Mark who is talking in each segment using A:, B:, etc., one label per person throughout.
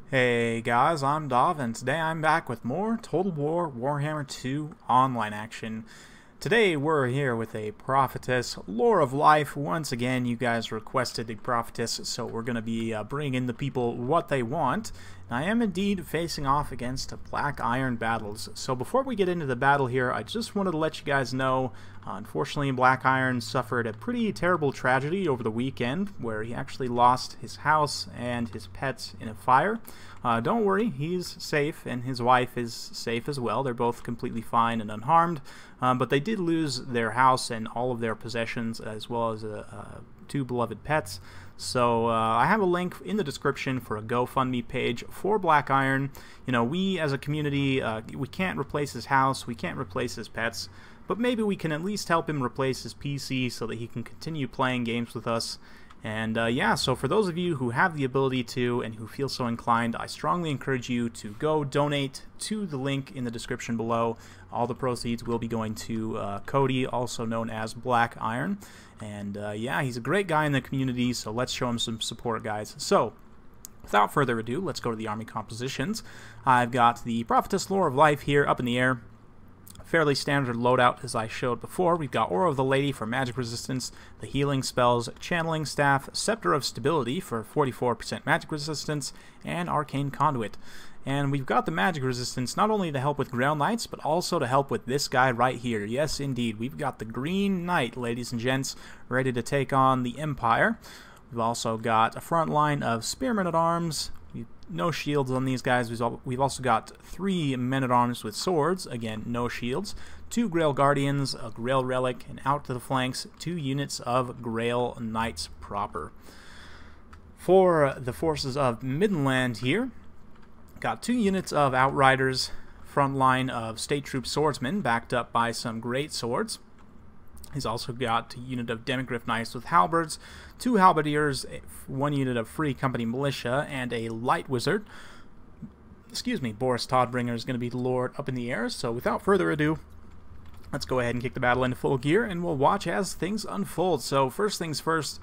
A: Hey guys, I'm Dov, and today I'm back with more Total War Warhammer 2 online action. Today we're here with a Prophetess, Lore of Life. Once again, you guys requested a Prophetess, so we're going to be bringing the people what they want. And I am indeed facing off against BlackIron battles. So before we get into the battle here, I just wanted to let you guys know, unfortunately BlackIron suffered a pretty terrible tragedy over the weekend, where he actually lost his house and his pets in a fire. Don't worry, he's safe, and his wife is safe as well. They're both completely fine and unharmed, but they did lose their house and all of their possessions, as well as two beloved pets. So I have a link in the description for a GoFundMe page for BlackIron. You know, we as a community, we can't replace his house, we can't replace his pets, but maybe we can at least help him replace his PC so that he can continue playing games with us. And yeah, so for those of you who have the ability to and who feel so inclined, I strongly encourage you to go donate to the link in the description below. All the proceeds will be going to Cody, also known as BlackIron. And yeah, he's a great guy in the community, so let's show him some support, guys. So, without further ado, let's go to the army compositions. I've got the Prophetess Lore of Life here up in the air. Fairly standard loadout as I showed before. We've got Aura of the Lady for magic resistance, the healing spells, channeling staff, Scepter of Stability for 44% magic resistance, and Arcane Conduit. And we've got the magic resistance not only to help with Grail Knights, but also to help with this guy right here. Yes, indeed, we've got the Green Knight, ladies and gents, ready to take on the Empire. We've also got a front line of Spearmen at Arms. No shields on these guys. We've also got 3 men-at-arms with swords. Again, no shields. 2 Grail Guardians, a Grail Relic, and out to the flanks, 2 units of Grail Knights proper. For the forces of Midland here, got 2 units of Outriders, front line of State Troop Swordsmen, backed up by some great swords. He's also got a unit of Demigryph Knights with halberds, 2 halberdiers, 1 unit of Free Company Militia, and a Light Wizard. Excuse me, Boris Todbringer is going to be the Lord up in the air. So without further ado, let's go ahead and kick the battle into full gear, and we'll watch as things unfold. So first things first,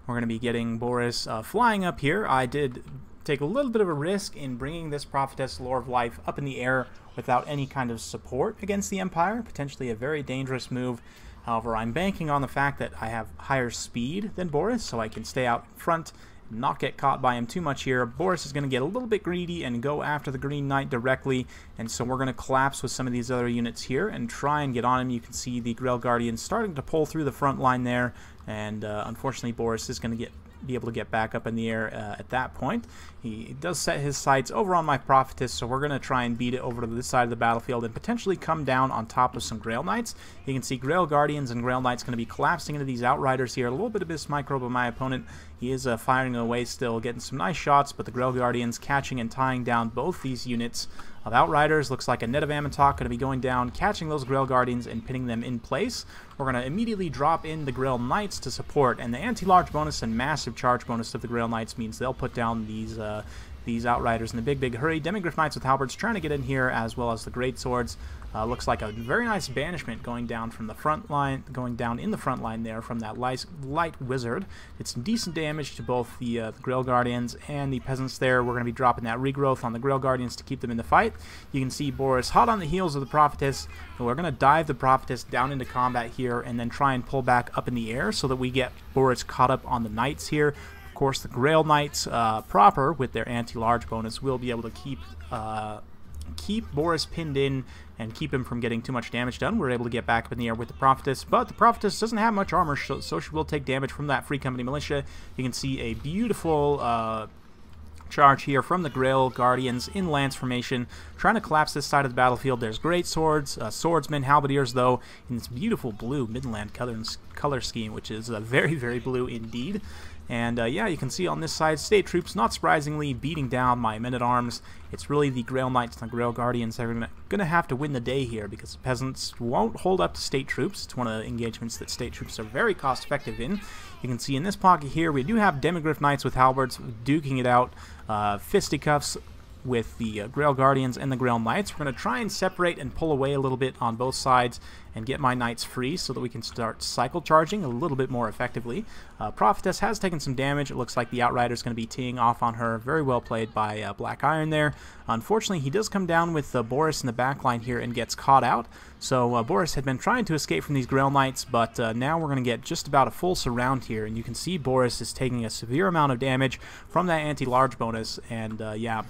A: we're going to be getting Boris flying up here. I did take a little bit of a risk in bringing this Prophetess Lore of Life up in the air without any kind of support against the Empire. Potentially a very dangerous move. However, I'm banking on the fact that I have higher speed than Boris, so I can stay out in front and not get caught by him too much here. Boris is going to get a little bit greedy and go after the Green Knight directly, and so we're going to collapse with some of these other units here and try and get on him. You can see the Grail Guardians starting to pull through the front line there, and unfortunately Boris is going to be able to get back up in the air at that point. He does set his sights over on my Prophetess, so we're going to try and beat it over to this side of the battlefield and potentially come down on top of some Grail Knights. You can see Grail Guardians and Grail Knights going to be collapsing into these Outriders here. A little bit of this micro by my opponent. He is firing away still, getting some nice shots, but the Grail Guardians catching and tying down both these units of Outriders. Looks like a net of Ammontok going to be going down, catching those Grail Guardians and pinning them in place. We're going to immediately drop in the Grail Knights to support, and the anti-large bonus and massive charge bonus of the Grail Knights means they'll put down these Outriders in a big hurry. Demigryph Knights with halberds trying to get in here, as well as the great swords. Looks like a very nice banishment going down from the front line, going down in the front line there from that light wizard. It's some decent damage to both the Grail Guardians and the peasants there. We're going to be dropping that regrowth on the Grail Guardians to keep them in the fight. You can see Boris hot on the heels of the Prophetess. And we're going to dive the Prophetess down into combat here and then try and pull back up in the air so that we get Boris caught up on the Knights here. Of course, the Grail Knights proper, with their anti-large bonus, will be able to keep Boris pinned in and keep him from getting too much damage done. We're able to get back up in the air with the Prophetess, but the Prophetess doesn't have much armor, so she will take damage from that Free Company Militia. You can see a beautiful charge here from the Grail Guardians in lance formation, trying to collapse this side of the battlefield. There's great swords, swordsmen, halberdiers, though, in this beautiful blue Midland color scheme, which is very blue indeed. And yeah, you can see on this side, State Troops, not surprisingly, beating down my men-at-arms. It's really the Grail Knights and the Grail Guardians that are going to have to win the day here, because the peasants won't hold up to State Troops. It's one of the engagements that State Troops are very cost-effective in. You can see in this pocket here, we do have Demigryph Knights with halberds duking it out. Fisticuffs with the Grail Guardians and the Grail Knights. We're going to try and separate and pull away a little bit on both sides and get my Knights free so that we can start cycle charging a little bit more effectively. Prophetess has taken some damage. It looks like the Outrider is going to be teeing off on her. Very well played by BlackIron there. Unfortunately, he does come down with Boris in the backline here and gets caught out. So Boris had been trying to escape from these Grail Knights, but now we're going to get just about a full surround here, and you can see Boris is taking a severe amount of damage from that anti-large bonus, and yeah.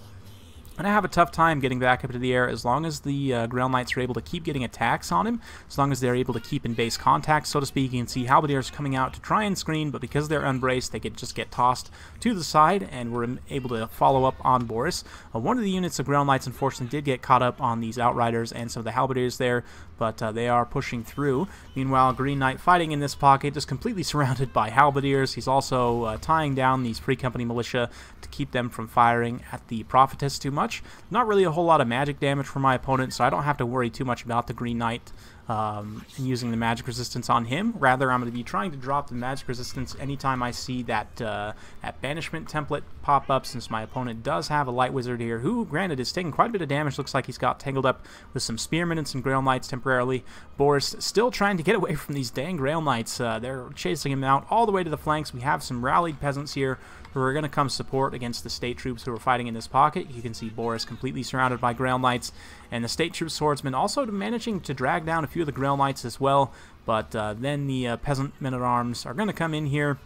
A: And I have a tough time getting back up into the air as long as the Grail Knights are able to keep getting attacks on him, as long as they're able to keep in base contact, so to speak. You can see Halberdiers coming out to try and screen, but because they're unbraced, they could just get tossed to the side, and we're able to follow up on Boris. One of the units of Grail Knights, unfortunately, did get caught up on these Outriders and some of the Halberdiers there, but they are pushing through. Meanwhile, Green Knight fighting in this pocket, just completely surrounded by Halberdiers. He's also tying down these Free Company Militia to keep them from firing at the Prophetess too much. Not really a whole lot of magic damage for my opponent, so I don't have to worry too much about the Green Knight and using the magic resistance on him. Rather, I'm going to be trying to drop the magic resistance anytime I see that that banishment template pop up, since my opponent does have a Light Wizard here, who, granted, is taking quite a bit of damage. Looks like he's got tangled up with some Spearmen and some Grail Knights temporarily. Boris still trying to get away from these dang Grail Knights. They're chasing him out all the way to the flanks. We have some rallied peasants here who are going to come support against the state troops who are fighting in this pocket. You can see Boris completely surrounded by Grail Knights, and the state troop swordsmen also managing to drag down a few of the Grail Knights as well, but then the peasant men-at-arms are going to come in here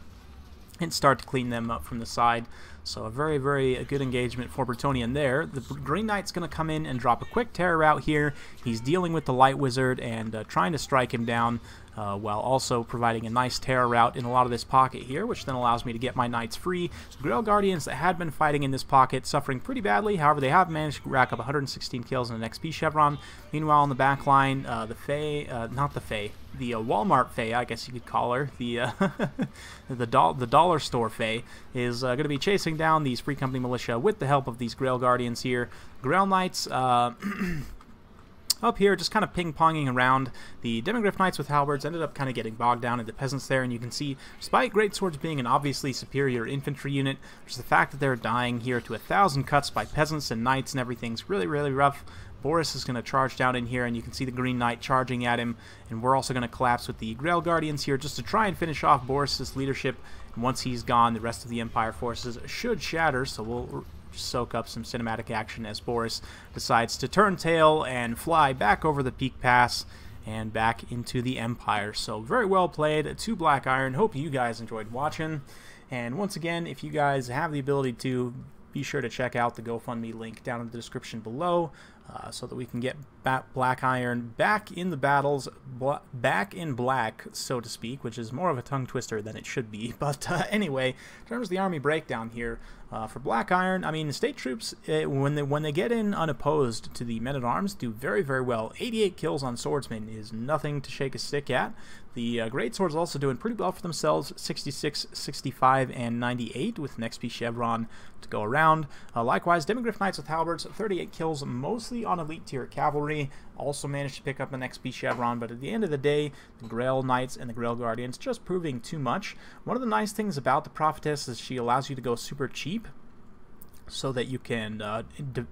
A: and start to clean them up from the side. So a very, very good engagement for Bretonnian there. The Green Knight's going to come in and drop a quick terror out here. He's dealing with the Light Wizard and trying to strike him down, while also providing a nice terror route in a lot of this pocket here, which then allows me to get my Knights free. The Grail Guardians that had been fighting in this pocket suffering pretty badly. However, they have managed to rack up 116 kills in an XP chevron. Meanwhile, on the back line, the Walmart Fae, I guess you could call her, the dollar store Fae, is going to be chasing down these Free Company Militia with the help of these Grail Guardians here. Grail Knights up here just kind of ping-ponging around. The Demogryph Knights with halberds ended up kind of getting bogged down in the peasants there, and you can see, despite Greatswords being an obviously superior infantry unit, just the fact that they're dying here to 1,000 cuts by peasants and knights and everything's really, really rough. Boris is going to charge down in here, and you can see the Green Knight charging at him, and we're also going to collapse with the Grail Guardians here just to try and finish off Boris's leadership. And once he's gone, the rest of the Empire forces should shatter, so we'll soak up some cinematic action as Boris decides to turn tail and fly back over the Peak Pass and back into the Empire. So very well played to BlackIron. Hope you guys enjoyed watching. And once again, if you guys have the ability to, be sure to check out the GoFundMe link down in the description below, so that we can get BlackIron back in the battles, back in black, so to speak, which is more of a tongue twister than it should be. But anyway, in terms of the army breakdown here, for BlackIron, I mean, the state troops, when they get in unopposed to the men-at-arms, do very, very well. 88 kills on swordsmen is nothing to shake a stick at. The Greatswords also doing pretty well for themselves, 66, 65, and 98 with an XP chevron to go around. Likewise, Demogryph Knights with halberds, 38 kills, mostly on elite tier cavalry, also managed to pick up an XP chevron, but at the end of the day, the Grail Knights and the Grail Guardians just proving too much. One of the nice things about the Prophetess is she allows you to go super cheap, so that you can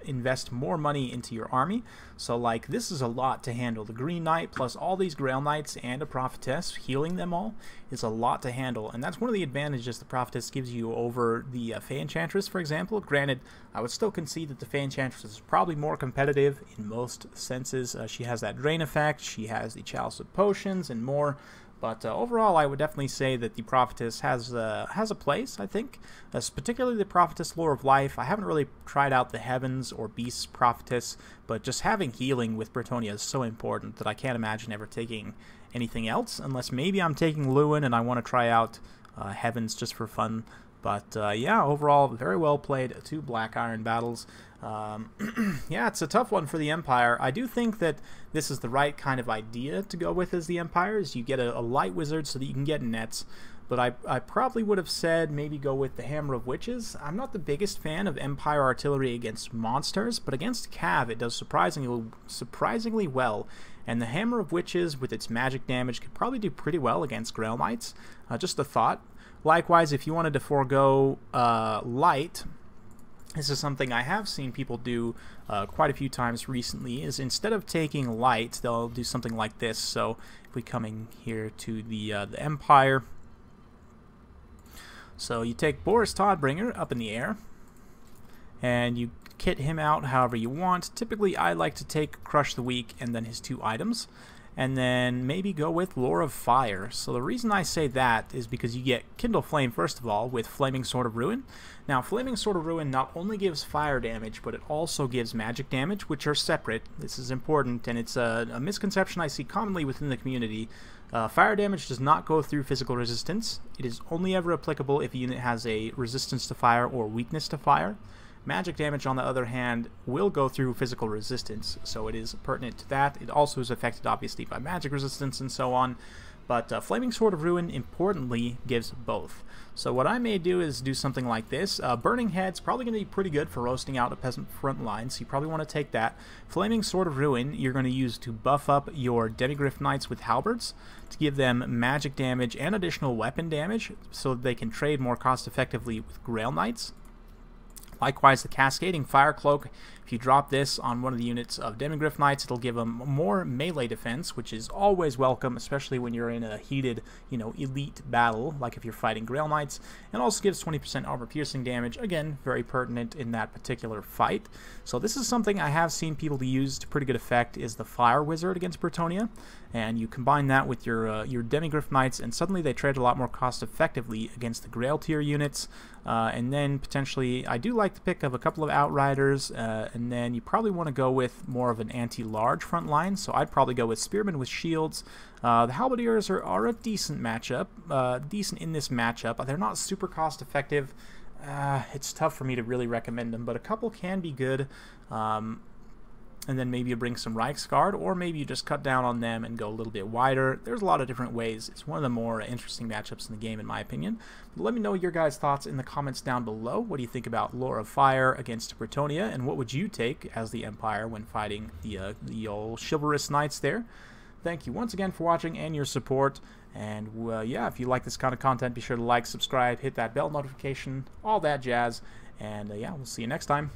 A: invest more money into your army. So like, this is a lot to handle. The Green Knight plus all these Grail Knights and a Prophetess, healing them all, is a lot to handle, and that's one of the advantages the Prophetess gives you over the Fey Enchantress, for example. Granted, I would still concede that the Fey Enchantress is probably more competitive in most senses. She has that drain effect, she has the Chalice of Potions, and more. But overall, I would definitely say that the Prophetess has a place, I think. Particularly the Prophetess Lore of Life. I haven't really tried out the Heavens or Beasts Prophetess, but just having healing with Bretonnia is so important that I can't imagine ever taking anything else, unless maybe I'm taking Lewin and I want to try out Heavens just for fun. But yeah, overall, very well played. 2 BlackIron battles. Yeah, it's a tough one for the Empire. I do think that this is the right kind of idea to go with as the Empire, is you get a Light Wizard so that you can get nets. But I probably would have said maybe go with the Hammer of Witches. I'm not the biggest fan of Empire artillery against monsters, but against Cav it does surprisingly well. And the Hammer of Witches with its magic damage could probably do pretty well against Grail Knights. Just a thought. Likewise, if you wanted to forego light This is something I have seen people do quite a few times recently, is instead of taking light, they'll do something like this. So if we come in here to the Empire, so you take Boris Todbringer up in the air, and you kit him out however you want. Typically, I like to take Crush the Weak and then his 2 items, and then maybe go with Lure of Fire. So the reason I say that is because you get Kindle Flame first of all with Flaming Sword of Ruin. Now Flaming Sword of Ruin not only gives fire damage, but it also gives magic damage, which are separate. This is important, and it's a misconception I see commonly within the community. Fire damage does not go through physical resistance. It is only ever applicable if a unit has a resistance to fire or weakness to fire. Magic damage, on the other hand, will go through physical resistance, so it is pertinent to that. It also is affected, obviously, by magic resistance and so on, but Flaming Sword of Ruin, importantly, gives both. So what I may do is do something like this. Burning Head's probably going to be pretty good for roasting out a peasant front line, so you probably want to take that. Flaming Sword of Ruin, you're going to use to buff up your Demigryph Knights with halberds, to give them magic damage and additional weapon damage, so that they can trade more cost-effectively with Grail Knights. Likewise, the Cascading Fire Cloak, if you drop this on one of the units of Demigryph Knights, it'll give them more melee defense, which is always welcome, especially when you're in a heated, elite battle, like if you're fighting Grail Knights, and also gives 20% armor-piercing damage, again, very pertinent in that particular fight. So this is something I have seen people use to pretty good effect, is the Fire Wizard against Bretonnia, and you combine that with your Demigryph Knights, and suddenly they trade a lot more cost-effectively against the Grail tier units, and then potentially, I do like the pick of a couple of Outriders, and then you probably want to go with more of an anti-large front line, so I'd probably go with Spearmen with shields. The Halberdiers are a decent matchup, decent in this matchup. They're not super cost-effective. It's tough for me to really recommend them, but a couple can be good. And then maybe you bring some Reichsguard, or maybe you just cut down on them and go a little bit wider. There's a lot of different ways. It's one of the more interesting matchups in the game, in my opinion. But let me know your guys' thoughts in the comments down below. What do you think about Lure of Fire against Bretonnia, and what would you take as the Empire when fighting the old chivalrous knights there? Thank you once again for watching and your support. And yeah, if you like this kind of content, be sure to like, subscribe, hit that bell notification, all that jazz. And yeah, we'll see you next time.